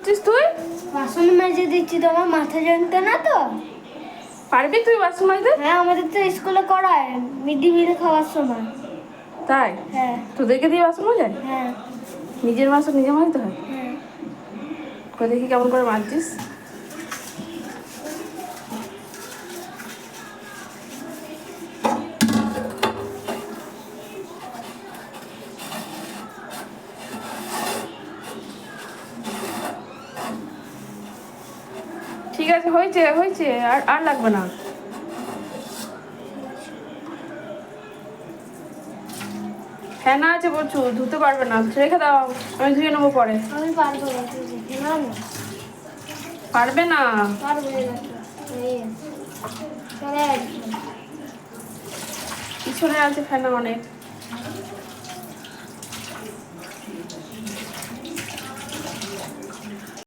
করছিস তুই? বাসন মেজে দিচ্ছি, তোমার মাথা যন্ত্রণা তো? পারবি তুই বাসন মাজতে? হ্যাঁ, আমাদের তো স্কুলে করায় মিড ডে মিলে খাওয়ার সময়। তাই? হ্যাঁ তোদেরকে দিয়ে বাসন মাজায়? হ্যাঁ নিজের বাসন নিজে মাজতে হয়? হ্যাঁ। করে দেখি কেমন করে মাজছিস। ঠিক আছে, হয়েছে হয়েছে, আর আর লাগবে না। ফ্যান আছে প্রচুর, ধুতে পারবে না, রেখে দাও, আমি ধুয়ে নেবো পরে। আমি পারবো না, তুই দেখে নাও না। পারবে না। পারবো না তো। এই চলে আসবে। পিছনে আছে ফ্যান অনেক।